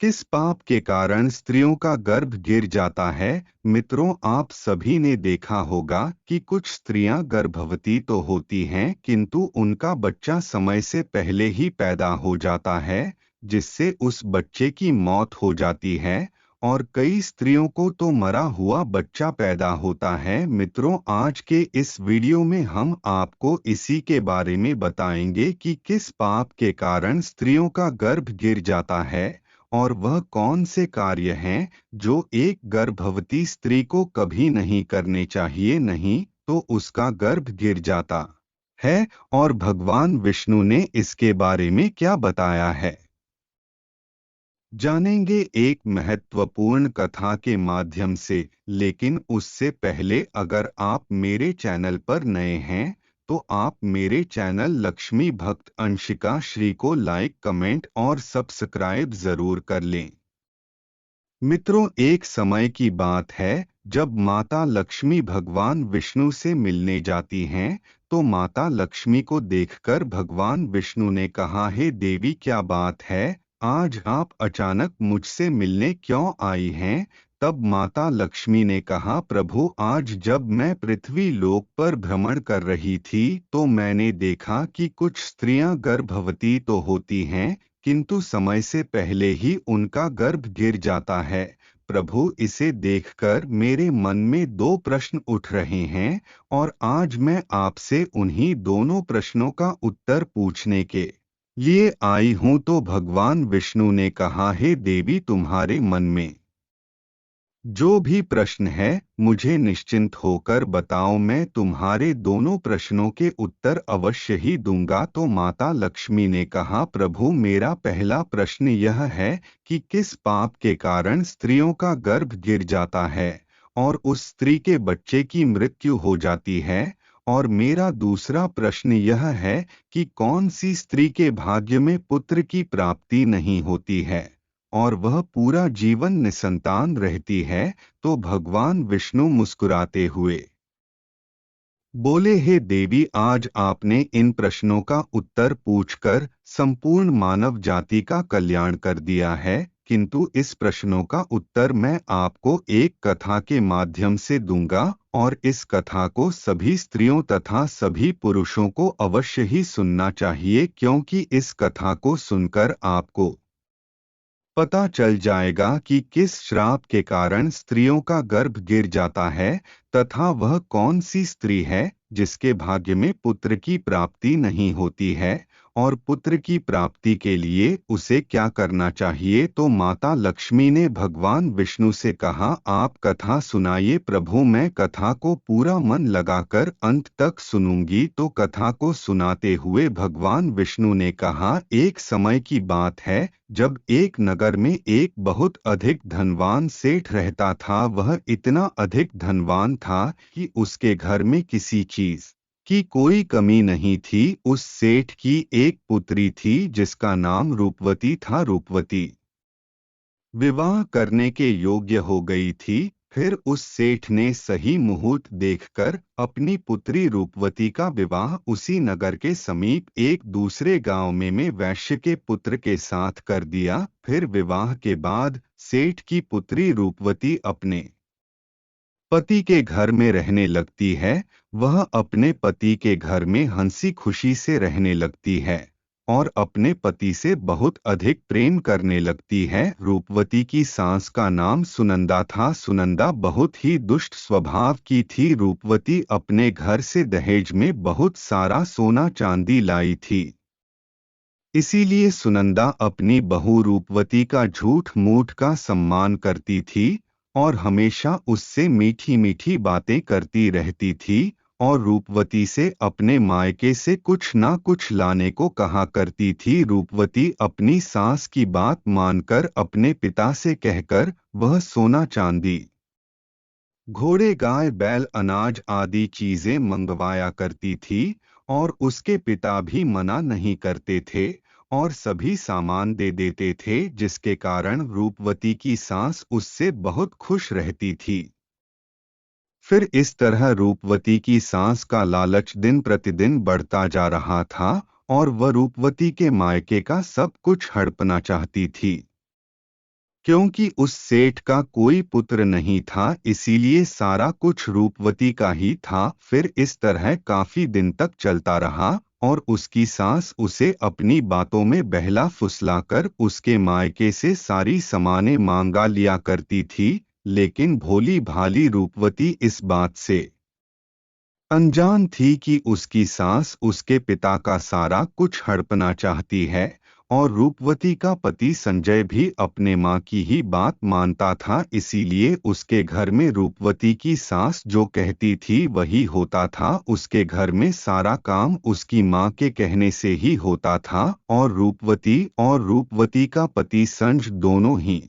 किस पाप के कारण स्त्रियों का गर्भ गिर जाता है? मित्रों, आप सभी ने देखा होगा कि कुछ स्त्रियां गर्भवती तो होती हैं, किंतु उनका बच्चा समय से पहले ही पैदा हो जाता है, जिससे उस बच्चे की मौत हो जाती है। और कई स्त्रियों को तो मरा हुआ बच्चा पैदा होता है। मित्रों, आज के इस वीडियो में हम आपको इसी के बारे में बताएंगे कि किस पाप के कारण स्त्रियों का गर्भ गिर जाता है और वह कौन से कार्य हैं जो एक गर्भवती स्त्री को कभी नहीं करने चाहिए, नहीं तो उसका गर्भ गिर जाता है। और भगवान विष्णु ने इसके बारे में क्या बताया है, जानेंगे एक महत्वपूर्ण कथा के माध्यम से। लेकिन उससे पहले, अगर आप मेरे चैनल पर नए हैं तो आप मेरे चैनल लक्ष्मी भक्त अंशिका श्री को लाइक, कमेंट और सब्सक्राइब जरूर कर लें। मित्रों, एक समय की बात है जब माता लक्ष्मी भगवान विष्णु से मिलने जाती हैं, तो माता लक्ष्मी को देखकर भगवान विष्णु ने कहा, हे देवी, क्या बात है, आज आप अचानक मुझसे मिलने क्यों आई हैं? तब माता लक्ष्मी ने कहा, प्रभु, आज जब मैं पृथ्वी लोक पर भ्रमण कर रही थी तो मैंने देखा कि कुछ स्त्रियां गर्भवती तो होती हैं, किंतु समय से पहले ही उनका गर्भ गिर जाता है। प्रभु, इसे देखकर मेरे मन में दो प्रश्न उठ रहे हैं और आज मैं आपसे उन्हीं दोनों प्रश्नों का उत्तर पूछने के लिए आई हूं। तो भगवान विष्णु ने कहा, हे देवी, तुम्हारे मन में जो भी प्रश्न है मुझे निश्चिंत होकर बताओ, मैं तुम्हारे दोनों प्रश्नों के उत्तर अवश्य ही दूंगा। तो माता लक्ष्मी ने कहा, प्रभु, मेरा पहला प्रश्न यह है कि किस पाप के कारण स्त्रियों का गर्भ गिर जाता है और उस स्त्री के बच्चे की मृत्यु हो जाती है। और मेरा दूसरा प्रश्न यह है कि कौन सी स्त्री के भाग्य में पुत्र की प्राप्ति नहीं होती है और वह पूरा जीवन निसंतान रहती है। तो भगवान विष्णु मुस्कुराते हुए बोले, हे देवी, आज आपने इन प्रश्नों का उत्तर पूछकर संपूर्ण मानव जाति का कल्याण कर दिया है, किंतु इस प्रश्नों का उत्तर मैं आपको एक कथा के माध्यम से दूंगा और इस कथा को सभी स्त्रियों तथा सभी पुरुषों को अवश्य ही सुनना चाहिए, क्योंकि इस कथा को सुनकर आपको पता चल जाएगा कि किस श्राप के कारण स्त्रियों का गर्भ गिर जाता है तथा वह कौन सी स्त्री है जिसके भाग्य में पुत्र की प्राप्ति नहीं होती है और पुत्र की प्राप्ति के लिए उसे क्या करना चाहिए। तो माता लक्ष्मी ने भगवान विष्णु से कहा, आप कथा सुनाइए प्रभु, मैं कथा को पूरा मन लगाकर अंत तक सुनूंगी। तो कथा को सुनाते हुए भगवान विष्णु ने कहा, एक समय की बात है जब एक नगर में एक बहुत अधिक धनवान सेठ रहता था। वह इतना अधिक धनवान था कि उसके घर में किसी चीज की कोई कमी नहीं थी। उस सेठ की एक पुत्री थी जिसका नाम रूपवती था। रूपवती विवाह करने के योग्य हो गई थी। फिर उस सेठ ने सही मुहूर्त देखकर अपनी पुत्री रूपवती का विवाह उसी नगर के समीप एक दूसरे गांव में वैश्य के पुत्र के साथ कर दिया। फिर विवाह के बाद सेठ की पुत्री रूपवती अपने पति के घर में रहने लगती है। वह अपने पति के घर में हंसी खुशी से रहने लगती है और अपने पति से बहुत अधिक प्रेम करने लगती है। रूपवती की सास का नाम सुनंदा था। सुनंदा बहुत ही दुष्ट स्वभाव की थी। रूपवती अपने घर से दहेज में बहुत सारा सोना चांदी लाई थी। इसीलिए सुनंदा अपनी बहू रूपवती का झूठ मूठ का सम्मान करती थी और हमेशा उससे मीठी मीठी बातें करती रहती थी और रूपवती से अपने मायके से कुछ ना कुछ लाने को कहा करती थी। रूपवती अपनी सास की बात मानकर अपने पिता से कहकर वह सोना चांदी, घोड़े, गाय, बैल, अनाज आदि चीजें मंगवाया करती थी और उसके पिता भी मना नहीं करते थे और सभी सामान दे देते थे, जिसके कारण रूपवती की सास उससे बहुत खुश रहती थी। फिर इस तरह रूपवती की सास का लालच दिन प्रतिदिन बढ़ता जा रहा था और वह रूपवती के मायके का सब कुछ हड़पना चाहती थी। क्योंकि उस सेठ का कोई पुत्र नहीं था, इसीलिए सारा कुछ रूपवती का ही था। फिर इस तरह काफी दिन तक चलता रहा और उसकी सास उसे अपनी बातों में बहला फुसलाकर उसके मायके से सारी सामानें मांगा लिया करती थी। लेकिन भोली भाली रूपवती इस बात से अनजान थी कि उसकी सास उसके पिता का सारा कुछ हड़पना चाहती है। और रूपवती का पति संजय भी अपने माँ की ही बात मानता था, इसीलिए उसके घर में रूपवती की सास जो कहती थी वही होता था। उसके घर में सारा काम उसकी माँ के कहने से ही होता था और रूपवती का पति संज दोनों ही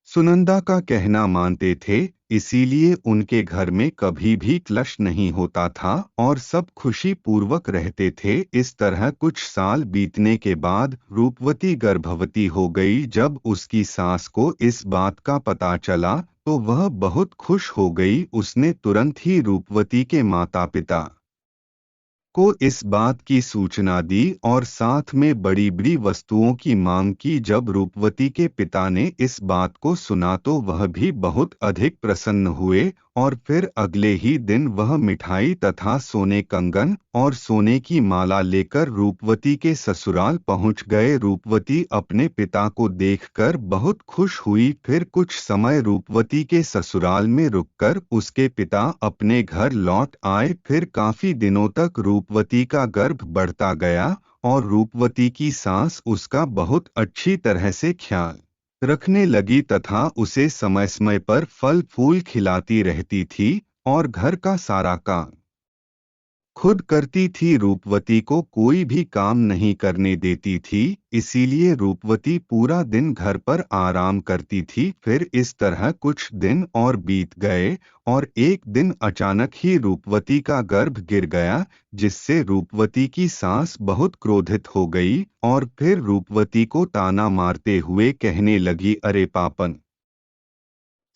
सुनंदा का कहना मानते थे। इसीलिए उनके घर में कभी भी क्लेश नहीं होता था और सब खुशी पूर्वक रहते थे। इस तरह कुछ साल बीतने के बाद रूपवती गर्भवती हो गई। जब उसकी सास को इस बात का पता चला तो वह बहुत खुश हो गई। उसने तुरंत ही रूपवती के माता पिता को इस बात की सूचना दी और साथ में बड़ी बड़ी वस्तुओं की मांग की। जब रूपवती के पिता ने इस बात को सुना तो वह भी बहुत अधिक प्रसन्न हुए और फिर अगले ही दिन वह मिठाई तथा सोने कंगन और सोने की माला लेकर रूपवती के ससुराल पहुंच गए। रूपवती अपने पिता को देखकर बहुत खुश हुई। फिर कुछ समय रूपवती के ससुराल में रुककर उसके पिता अपने घर लौट आए। फिर काफी दिनों तक रूपवती का गर्भ बढ़ता गया और रूपवती की सास उसका बहुत अच्छी तरह से ख्याल रखने लगी तथा उसे समय समय पर फल फूल खिलाती रहती थी और घर का सारा काम खुद करती थी। रूपवती को कोई भी काम नहीं करने देती थी, इसीलिए रूपवती पूरा दिन घर पर आराम करती थी। फिर इस तरह कुछ दिन और बीत गए और एक दिन अचानक ही रूपवती का गर्भ गिर गया, जिससे रूपवती की सास बहुत क्रोधित हो गई और फिर रूपवती को ताना मारते हुए कहने लगी, अरे पापन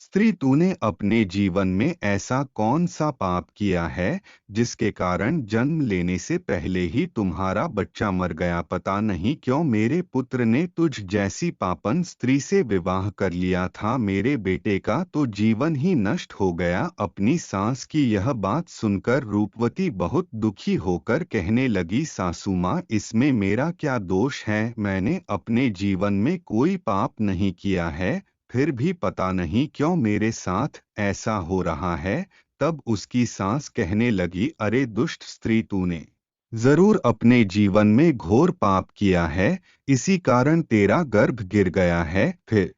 स्त्री, तूने अपने जीवन में ऐसा कौन सा पाप किया है जिसके कारण जन्म लेने से पहले ही तुम्हारा बच्चा मर गया। पता नहीं क्यों मेरे पुत्र ने तुझ जैसी पापन स्त्री से विवाह कर लिया था। मेरे बेटे का तो जीवन ही नष्ट हो गया। अपनी सास की यह बात सुनकर रूपवती बहुत दुखी होकर कहने लगी, सासू माँ, इसमें मेरा क्या दोष है? मैंने अपने जीवन में कोई पाप नहीं किया है, फिर भी पता नहीं क्यों मेरे साथ ऐसा हो रहा है। तब उसकी सास कहने लगी, अरे दुष्ट स्त्री, तूने जरूर अपने जीवन में घोर पाप किया है, इसी कारण तेरा गर्भ गिर गया है। फिर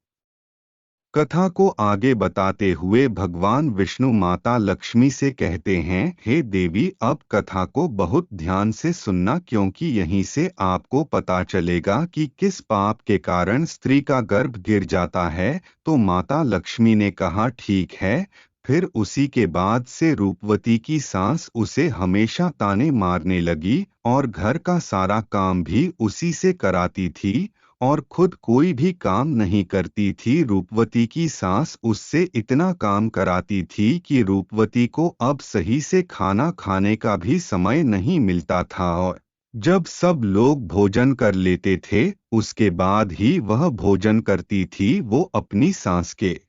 कथा को आगे बताते हुए भगवान विष्णु माता लक्ष्मी से कहते हैं, हे देवी, अब कथा को बहुत ध्यान से सुनना, क्योंकि यहीं से आपको पता चलेगा कि किस पाप के कारण स्त्री का गर्भ गिर जाता है। तो माता लक्ष्मी ने कहा, ठीक है। फिर उसी के बाद से रूपवती की सास उसे हमेशा ताने मारने लगी और घर का सारा काम भी उसी से कराती थी और खुद कोई भी काम नहीं करती थी। रूपवती की सास उससे इतना काम कराती थी कि रूपवती को अब सही से खाना खाने का भी समय नहीं मिलता था और जब सब लोग भोजन कर लेते थे उसके बाद ही वह भोजन करती थी। वो अपनी सास के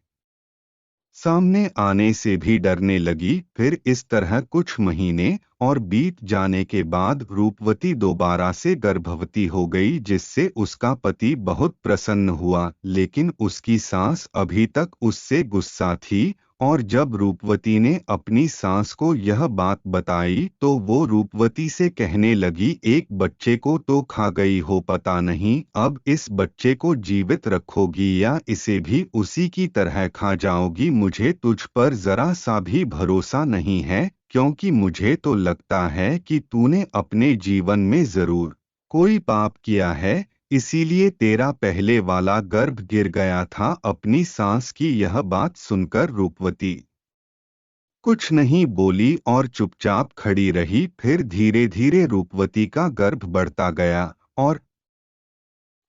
सामने आने से भी डरने लगी। फिर इस तरह कुछ महीने और बीत जाने के बाद रूपवती दोबारा से गर्भवती हो गई, जिससे उसका पति बहुत प्रसन्न हुआ। लेकिन उसकी सास अभी तक उससे गुस्सा थी और जब रूपवती ने अपनी सास को यह बात बताई तो वो रूपवती से कहने लगी, एक बच्चे को तो खा गई हो, पता नहीं अब इस बच्चे को जीवित रखोगी या इसे भी उसी की तरह खा जाओगी। मुझे तुझ पर जरा सा भी भरोसा नहीं है, क्योंकि मुझे तो लगता है कि तूने अपने जीवन में जरूर कोई पाप किया है, इसीलिए तेरा पहले वाला गर्भ गिर गया था। अपनी सास की यह बात सुनकर रूपवती कुछ नहीं बोली और चुपचाप खड़ी रही। फिर धीरे धीरे रूपवती का गर्भ बढ़ता गया और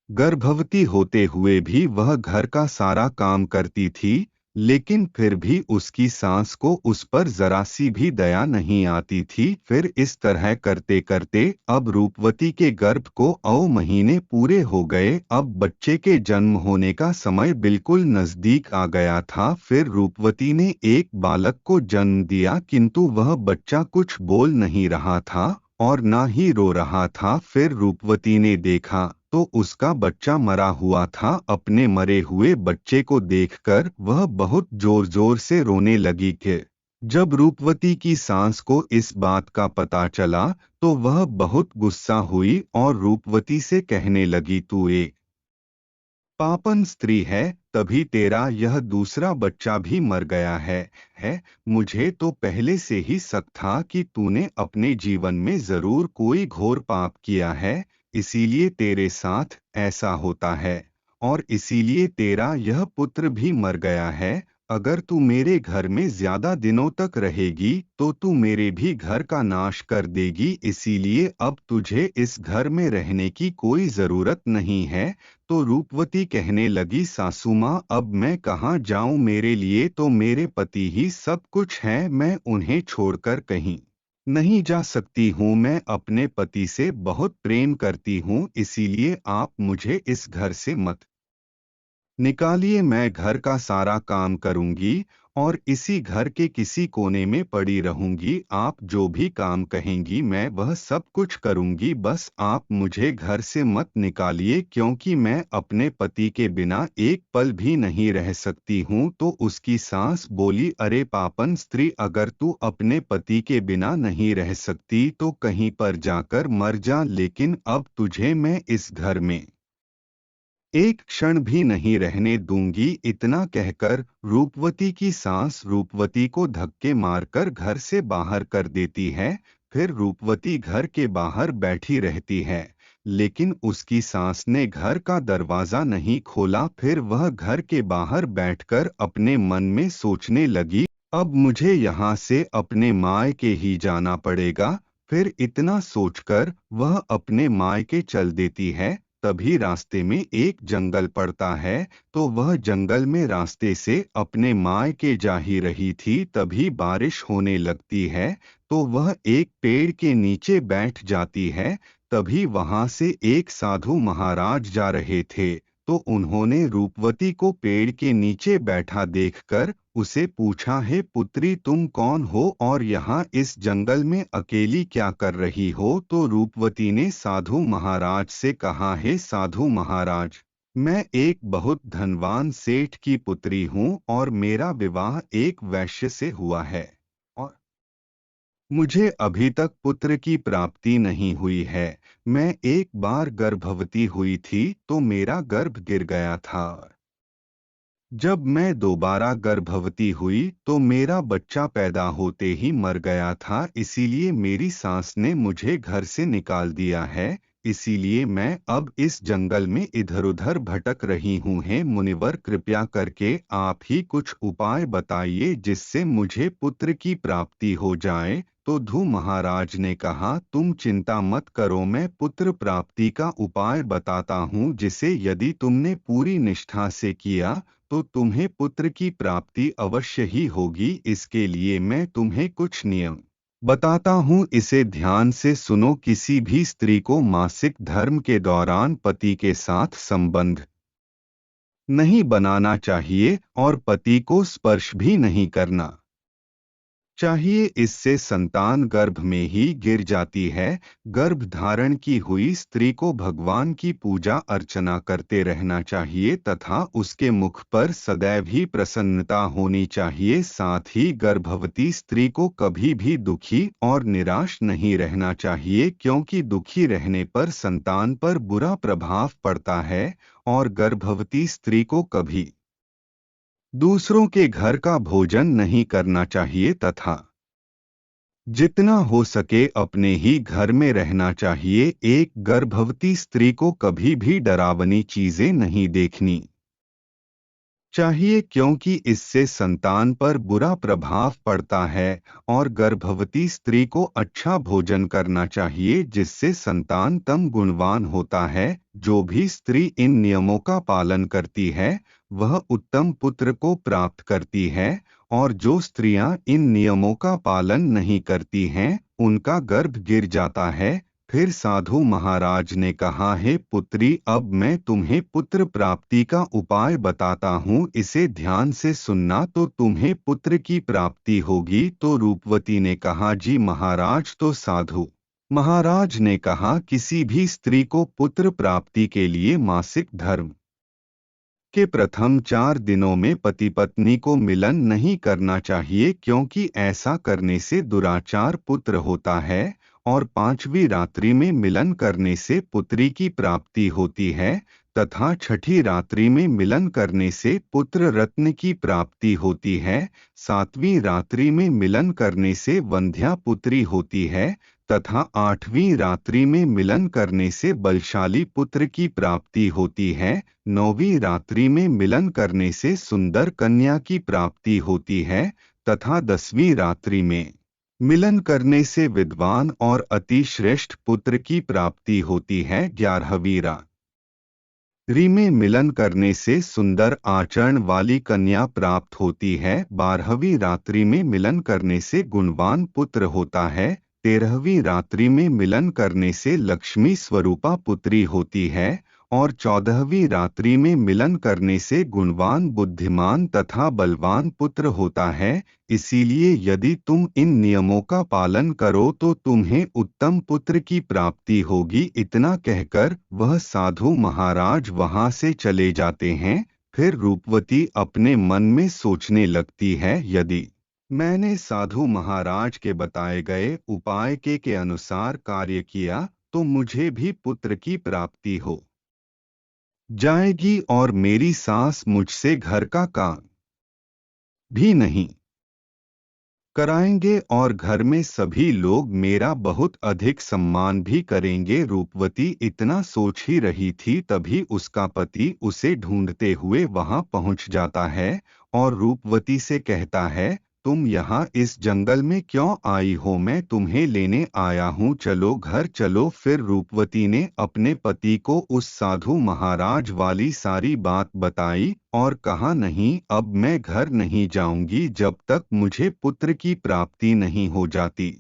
गर्भवती होते हुए भी वह घर का सारा काम करती थी। लेकिन फिर भी उसकी सास को उस पर जरा सी भी दया नहीं आती थी। फिर इस तरह करते करते अब रूपवती के गर्भ को 9 महीने पूरे हो गए। अब बच्चे के जन्म होने का समय बिल्कुल नजदीक आ गया था। फिर रूपवती ने एक बालक को जन्म दिया, किंतु वह बच्चा कुछ बोल नहीं रहा था और ना ही रो रहा था। फिर रूपवती ने देखा तो उसका बच्चा मरा हुआ था। अपने मरे हुए बच्चे को देखकर वह बहुत जोर जोर से रोने लगी कि जब रूपवती की सास को इस बात का पता चला तो वह बहुत गुस्सा हुई और रूपवती से कहने लगी, तू एक पापन स्त्री है, तभी तेरा यह दूसरा बच्चा भी मर गया है। मुझे तो पहले से ही शक था कि तूने अपने जीवन में जरूर कोई घोर पाप किया है, इसीलिए तेरे साथ ऐसा होता है और इसीलिए तेरा यह पुत्र भी मर गया है। अगर तू मेरे घर में ज्यादा दिनों तक रहेगी तो तू मेरे भी घर का नाश कर देगी, इसीलिए अब तुझे इस घर में रहने की कोई जरूरत नहीं है। तो रूपवती कहने लगी, सासू माँ अब मैं कहाँ जाऊँ, मेरे लिए तो मेरे पति ही सब कुछ है, मैं उन्हें छोड़कर कहीं नहीं जा सकती हूँ। मैं अपने पति से बहुत प्रेम करती हूँ, इसीलिए आप मुझे इस घर से मत निकालिए। मैं घर का सारा काम करूंगी और इसी घर के किसी कोने में पड़ी रहूंगी। आप जो भी काम कहेंगी मैं वह सब कुछ करूंगी, बस आप मुझे घर से मत निकालिए, क्योंकि मैं अपने पति के बिना एक पल भी नहीं रह सकती हूँ। तो उसकी सास बोली, अरे पापन स्त्री, अगर तू अपने पति के बिना नहीं रह सकती तो कहीं पर जाकर मर जा, लेकिन अब तुझे मैं इस घर में एक क्षण भी नहीं रहने दूंगी। इतना कहकर रूपवती की सास रूपवती को धक्के मारकर घर से बाहर कर देती है। फिर रूपवती घर के बाहर बैठी रहती है, लेकिन उसकी सास ने घर का दरवाजा नहीं खोला। फिर वह घर के बाहर बैठकर अपने मन में सोचने लगी, अब मुझे यहाँ से अपने मायके ही जाना पड़ेगा। फिर इतना सोचकर वह अपने मायके चल देती है। तभी रास्ते में एक जंगल पड़ता है, तो वह जंगल में रास्ते से अपने मायके जा ही रही थी, तभी बारिश होने लगती है। तो वह एक पेड़ के नीचे बैठ जाती है। तभी वहां से एक साधु महाराज जा रहे थे, तो उन्होंने रूपवती को पेड़ के नीचे बैठा देखकर उसे पूछा, हे पुत्री, तुम कौन हो और यहाँ इस जंगल में अकेली क्या कर रही हो? तो रूपवती ने साधु महाराज से कहा, हे साधु महाराज, मैं एक बहुत धनवान सेठ की पुत्री हूँ और मेरा विवाह एक वैश्य से हुआ है और मुझे अभी तक पुत्र की प्राप्ति नहीं हुई है। मैं एक बार गर्भवती हुई थी तो मेरा गर्भ गिर गया था। जब मैं दोबारा गर्भवती हुई तो मेरा बच्चा पैदा होते ही मर गया था, इसीलिए मेरी सास ने मुझे घर से निकाल दिया है। इसीलिए मैं अब इस जंगल में इधर उधर भटक रही हूँ। हे मुनिवर, कृपया करके आप ही कुछ उपाय बताइए जिससे मुझे पुत्र की प्राप्ति हो जाए। तो ध्रुव महाराज ने कहा, तुम चिंता मत करो, मैं पुत्र प्राप्ति का उपाय बताता हूँ, जिसे यदि तुमने पूरी निष्ठा से किया तो तुम्हें पुत्र की प्राप्ति अवश्य ही होगी। इसके लिए मैं तुम्हें कुछ नियम बताता हूँ, इसे ध्यान से सुनो। किसी भी स्त्री को मासिक धर्म के दौरान पति के साथ संबंध नहीं बनाना चाहिए और पति को स्पर्श भी नहीं करना चाहिए, इससे संतान गर्भ में ही गिर जाती है। गर्भ धारण की हुई स्त्री को भगवान की पूजा अर्चना करते रहना चाहिए तथा उसके मुख पर सदैव ही प्रसन्नता होनी चाहिए। साथ ही गर्भवती स्त्री को कभी भी दुखी और निराश नहीं रहना चाहिए, क्योंकि दुखी रहने पर संतान पर बुरा प्रभाव पड़ता है। और गर्भवती स्त्री को कभी दूसरों के घर का भोजन नहीं करना चाहिए तथा जितना हो सके अपने ही घर में रहना चाहिए। एक गर्भवती स्त्री को कभी भी डरावनी चीजें नहीं देखनी चाहिए, क्योंकि इससे संतान पर बुरा प्रभाव पड़ता है। और गर्भवती स्त्री को अच्छा भोजन करना चाहिए जिससे संतान तम गुणवान होता है। जो भी स्त्री इन नियमों का पालन करती है वह उत्तम पुत्र को प्राप्त करती है, और जो स्त्रियां इन नियमों का पालन नहीं करती हैं उनका गर्भ गिर जाता है। फिर साधु महाराज ने कहा, हे पुत्री, अब मैं तुम्हें पुत्र प्राप्ति का उपाय बताता हूँ, इसे ध्यान से सुनना तो तुम्हें पुत्र की प्राप्ति होगी। तो रूपवती ने कहा, जी महाराज। तो साधु महाराज ने कहा, किसी भी स्त्री को पुत्र प्राप्ति के लिए मासिक धर्म के प्रथम 4 दिनों में पति पत्नी को मिलन नहीं करना चाहिए, क्योंकि ऐसा करने से दुराचार पुत्र होता है। और 5वीं रात्रि में मिलन करने से पुत्री की प्राप्ति होती है, तथा 6ठी रात्रि में मिलन करने से पुत्र रत्न की प्राप्ति होती है। 7वीं रात्रि में मिलन करने से वंध्या पुत्री होती है, तथा 8वीं रात्रि में मिलन करने से बलशाली पुत्र की प्राप्ति होती है। 9वीं रात्रि में मिलन करने से सुंदर कन्या की प्राप्ति होती है, तथा 10वीं रात्रि में मिलन करने से विद्वान और अति श्रेष्ठ पुत्र की प्राप्ति होती है। 11वीं रात्रि में मिलन करने से सुंदर आचरण वाली कन्या प्राप्त होती है। 12वीं रात्रि में मिलन करने से गुणवान पुत्र होता है। 13वीं रात्रि में मिलन करने से लक्ष्मी स्वरूपा पुत्री होती है। और 14वीं रात्रि में मिलन करने से गुणवान, बुद्धिमान तथा बलवान पुत्र होता है। इसीलिए यदि तुम इन नियमों का पालन करो तो तुम्हें उत्तम पुत्र की प्राप्ति होगी। इतना कहकर वह साधु महाराज वहां से चले जाते हैं। फिर रूपवती अपने मन में सोचने लगती है, यदि मैंने साधु महाराज के बताए गए उपाय के अनुसार कार्य किया तो मुझे भी पुत्र की प्राप्ति हो जाएगी, और मेरी सास मुझसे घर का काम भी नहीं कराएंगे, और घर में सभी लोग मेरा बहुत अधिक सम्मान भी करेंगे। रूपवती इतना सोच ही रही थी, तभी उसका पति उसे ढूंढते हुए वहां पहुंच जाता है और रूपवती से कहता है, तुम यहाँ इस जंगल में क्यों आई हो? मैं तुम्हें लेने आया हूँ, चलो घर चलो। फिर रूपवती ने अपने पति को उस साधु महाराज वाली सारी बात बताई और कहा, नहीं, अब मैं घर नहीं जाऊंगी जब तक मुझे पुत्र की प्राप्ति नहीं हो जाती।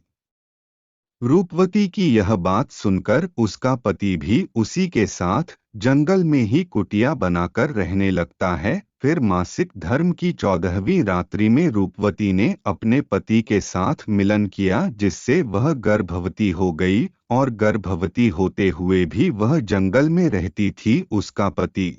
रूपवती की यह बात सुनकर उसका पति भी उसी के साथ जंगल में ही कुटिया बनाकर रहने लगता है। फिर मासिक धर्म की 14वीं रात्रि में रूपवती ने अपने पति के साथ मिलन किया, जिससे वह गर्भवती हो गई, और गर्भवती होते हुए भी वह जंगल में रहती थी। उसका पति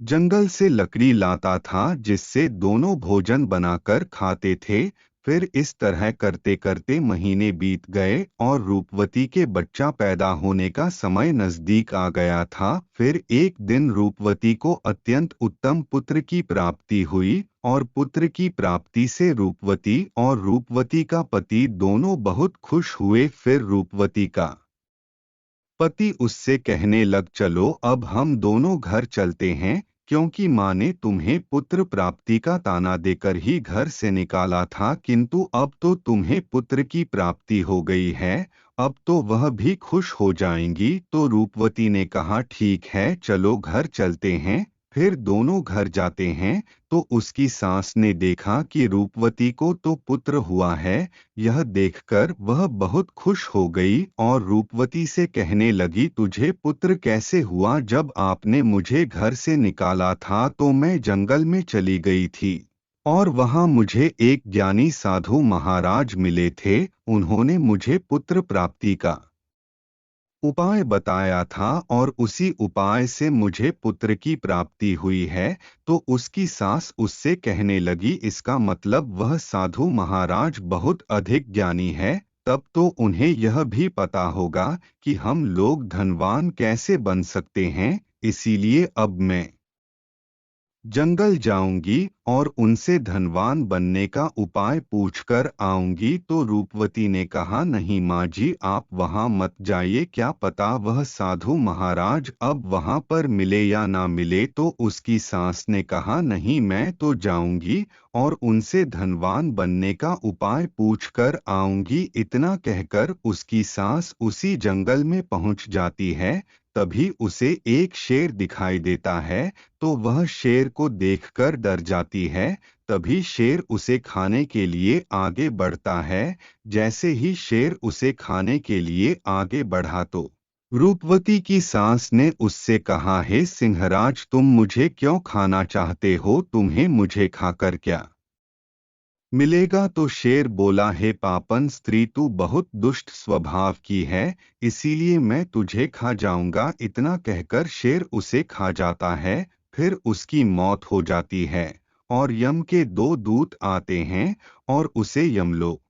जंगल से लकड़ी लाता था, जिससे दोनों भोजन बनाकर खाते थे। फिर इस तरह करते करते महीने बीत गए और रूपवती के बच्चा पैदा होने का समय नजदीक आ गया था। फिर एक दिन रूपवती को अत्यंत उत्तम पुत्र की प्राप्ति हुई, और पुत्र की प्राप्ति से रूपवती और रूपवती का पति दोनों बहुत खुश हुए। फिर रूपवती का पति उससे कहने लग, चलो अब हम दोनों घर चलते हैं, क्योंकि माँ ने तुम्हें पुत्र प्राप्ति का ताना देकर ही घर से निकाला था, किंतु अब तो तुम्हें पुत्र की प्राप्ति हो गई है, अब तो वह भी खुश हो जाएंगी। तो रूपवती ने कहा, ठीक है, चलो घर चलते हैं। फिर दोनों घर जाते हैं तो उसकी सास ने देखा कि रूपवती को तो पुत्र हुआ है। यह देखकर वह बहुत खुश हो गई और रूपवती से कहने लगी, तुझे पुत्र कैसे हुआ? जब आपने मुझे घर से निकाला था तो मैं जंगल में चली गई थी, और वहां मुझे एक ज्ञानी साधु महाराज मिले थे। उन्होंने मुझे पुत्र प्राप्ति का उपाय बताया था, और उसी उपाय से मुझे पुत्र की प्राप्ति हुई है। तो उसकी सास उससे कहने लगी, इसका मतलब वह साधु महाराज बहुत अधिक ज्ञानी है, तब तो उन्हें यह भी पता होगा कि हम लोग धनवान कैसे बन सकते हैं। इसीलिए अब मैं जंगल जाऊंगी और उनसे धनवान बनने का उपाय पूछकर आऊंगी। तो रूपवती ने कहा, नहीं माँ जी, आप वहां मत जाइए, क्या पता वह साधु महाराज अब वहां पर मिले या ना मिले। तो उसकी सास ने कहा, नहीं मैं तो जाऊंगी और उनसे धनवान बनने का उपाय पूछकर आऊंगी। इतना कहकर उसकी सास उसी जंगल में पहुंच जाती है। तभी उसे एक शेर दिखाई देता है, तो वह शेर को देखकर डर जाती है। तभी शेर उसे खाने के लिए आगे बढ़ता है। जैसे ही शेर उसे खाने के लिए आगे बढ़ा तो रूपवती की सास ने उससे कहा, हे सिंहराज, तुम मुझे क्यों खाना चाहते हो? तुम्हें मुझे खाकर क्या मिलेगा? तो शेर बोला, हे पापन स्त्री, तू बहुत दुष्ट स्वभाव की है, इसीलिए मैं तुझे खा जाऊंगा। इतना कहकर शेर उसे खा जाता है। फिर उसकी मौत हो जाती है और यम के दो दूत आते हैं और उसे यमलोक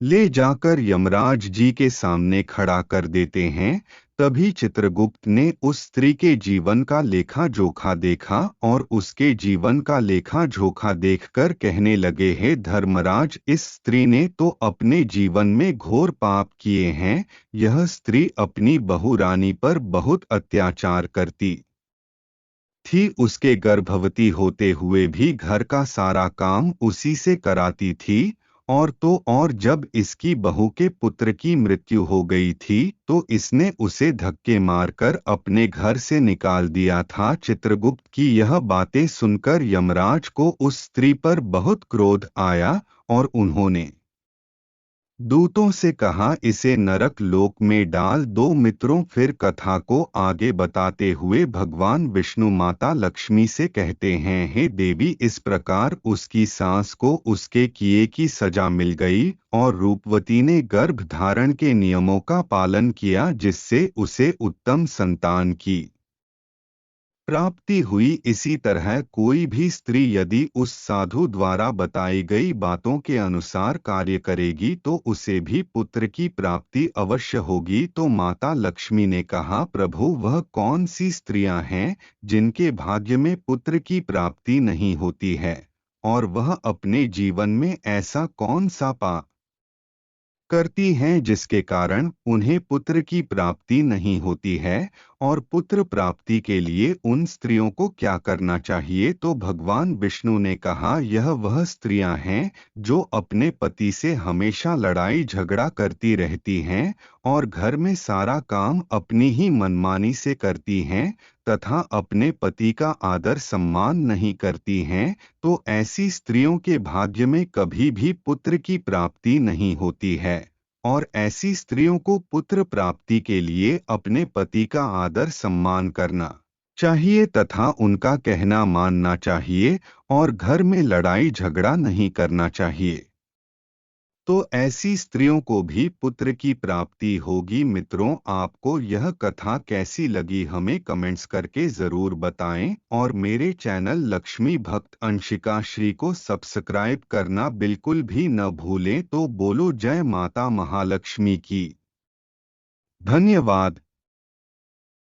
ले जाकर यमराज जी के सामने खड़ा कर देते हैं। तभी चित्रगुप्त ने उस स्त्री के जीवन का लेखा जोखा देखा और उसके जीवन का लेखा जोखा देखकर कहने लगे, हे धर्मराज, इस स्त्री ने तो अपने जीवन में घोर पाप किए हैं। यह स्त्री अपनी बहू रानी पर बहुत अत्याचार करती थी, उसके गर्भवती होते हुए भी घर का सारा काम उसी से कराती थी। और तो और जब इसकी बहू के पुत्र की मृत्यु हो गई थी तो इसने उसे धक्के मारकर अपने घर से निकाल दिया था। चित्रगुप्त की यह बातें सुनकर यमराज को उस स्त्री पर बहुत क्रोध आया और उन्होंने दूतों से कहा, इसे नरक लोक में डाल दो। मित्रों, फिर कथा को आगे बताते हुए भगवान विष्णु माता लक्ष्मी से कहते हैं, हे देवी, इस प्रकार उसकी सास को उसके किए की सजा मिल गई और रूपवती ने गर्भ धारण के नियमों का पालन किया, जिससे उसे उत्तम संतान की प्राप्ति हुई। इसी तरह कोई भी स्त्री यदि उस साधु द्वारा बताई गई बातों के अनुसार कार्य करेगी तो उसे भी पुत्र की प्राप्ति अवश्य होगी। तो माता लक्ष्मी ने कहा, प्रभु, वह कौन सी स्त्रियां हैं जिनके भाग्य में पुत्र की प्राप्ति नहीं होती है, और वह अपने जीवन में ऐसा कौन सा पाप करती हैं जिसके कारण उन्हें पुत्र की प्राप्ति नहीं होती है, और पुत्र प्राप्ति के लिए उन स्त्रियों को क्या करना चाहिए? तो भगवान विष्णु ने कहा, यह वह स्त्रियां हैं जो अपने पति से हमेशा लड़ाई झगड़ा करती रहती हैं और घर में सारा काम अपनी ही मनमानी से करती हैं तथा अपने पति का आदर सम्मान नहीं करती हैं। तो ऐसी स्त्रियों के भाग्य में कभी भी पुत्र की प्राप्ति नहीं होती है, और ऐसी स्त्रियों को पुत्र प्राप्ति के लिए अपने पति का आदर सम्मान करना चाहिए तथा उनका कहना मानना चाहिए और घर में लड़ाई झगड़ा नहीं करना चाहिए। तो ऐसी स्त्रियों को भी पुत्र की प्राप्ति होगी। मित्रों, आपको यह कथा कैसी लगी हमें कमेंट्स करके ज़रूर बताएं और मेरे चैनल लक्ष्मी भक्त अंशिका श्री को सब्सक्राइब करना बिल्कुल भी न भूलें। तो बोलो जय माता महालक्ष्मी की। धन्यवाद।